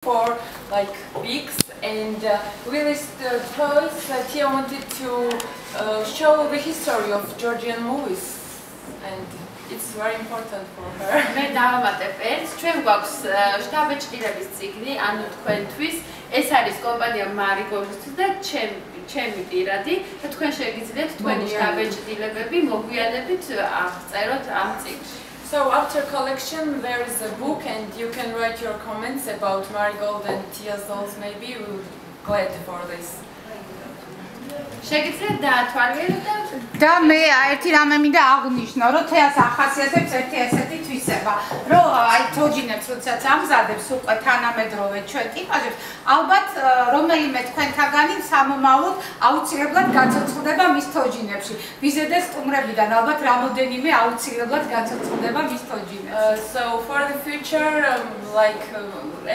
for like weeks, and with these toys, Tia wanted to show the history of Georgian movies, and it's very important for her. მე დავამატებ ერთს, ჩვენ გვაქვს შტაბეჭდილების წიგნი, ანუ თქვენთვის ეს არის კომპანია მარიგოლისთვის და ჩემი პირადი და თქვენ შეგიძლიათ თქვენი შტაბეჭდილებები მოგვიანებით აღწეროთ ამ წიგნში. So after collection there is a book and you can write your comments about Marigold and Tia's dolls. Maybe we're glad for this. შეგიძლიათ დაათვალიეროთ და მე ერთი რამე მინდა აღვნიშნო, რომ თეას ახასიათებს ერთი ესეთი თვისება, რომ აი თოჯინებს როდესაც ამზადებს უკვე თანამედროვე ჩვენ ტიპაჟებს, ალბათ რომელიმე თქვენთაგანი სამომავლოდ აუცილებლად გაცოცხლდება მის თოჯინებში. ვიზე და სტუმრებიდან ალბათ რამოდენიმე აუცილებლად გაცოცხლდება მის თოჯინებში. So for the future,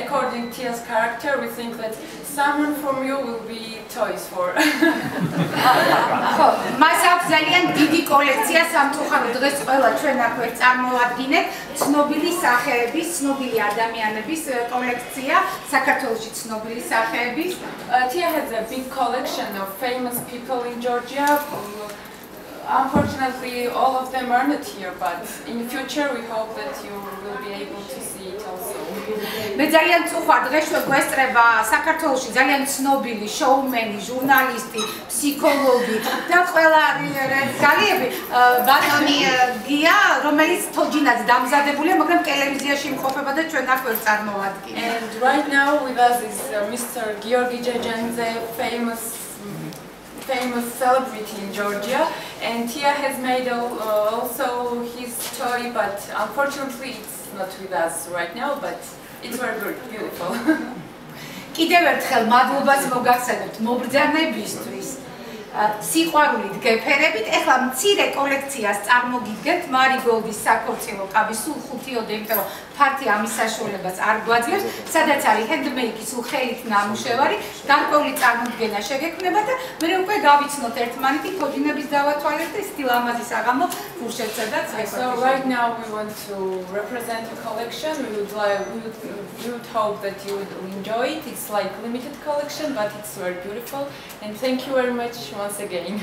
according to Tia's character, we think that someone from you will be toys for. ხო, მას აქვს ძალიან დიდი კოლექცია სამწუხაროდ დღეს ყველა ჩვენ აქ ვერ წარმოვადგინეთ ცნობილი სახეების, ცნობილი ადამიანების კოლექცია, საქართველოში ცნობილი სახეების. Tia has a big collection of famous people in Georgia. Unfortunately, all of them are not here, but in the future we hope that you will be able to see it also. მე ძალიან წუხარ დღეს გვესწრება საქართველოში ძალიან ცნობილი შოუმენი, ჟურნალისტი, ფსიქოლოგი და ყველა რეჟისორი ბატონი გია, რომელიც თოჯინაც დამზადებულია, მაგრამ ტელევიზიაში იმყოფება და ჩვენ აქ ვერ წარმოვადგინეთ. And right now with us is Mr. Georgi Jajandze, famous celebrity in Georgia, and Tia has made also his toy, but unfortunately it's not with us right now, but it's very good, beautiful. კიდევ ერთხელ მადლობას მოგახსენებთ მობრძანებისთვის. სიყვარულით გეფერებით, ეხლა მცირე კოლექციას წარმოგიდგენთ მარიგოლდის საქორწილო კაბის სულ 5-ოდე, იმიტომ რომ ფართი ამის საშუალებას არ გვაძლევს, სადაც არის ჰენდმეიდის სულ ხელით ნამუშევარი, გარკვეული წარმოდგენა შეგექმნება და მე უკვე გავიცნოთ ერთმანეთი თოჯინების დავათვალეთ და ისეთი ლამაზი საღამო ფურშეთსადაც. So right now we want to represent a collection. We would hope that you would enjoy it. It's like limited collection, but it's very beautiful. And thank you very much once again.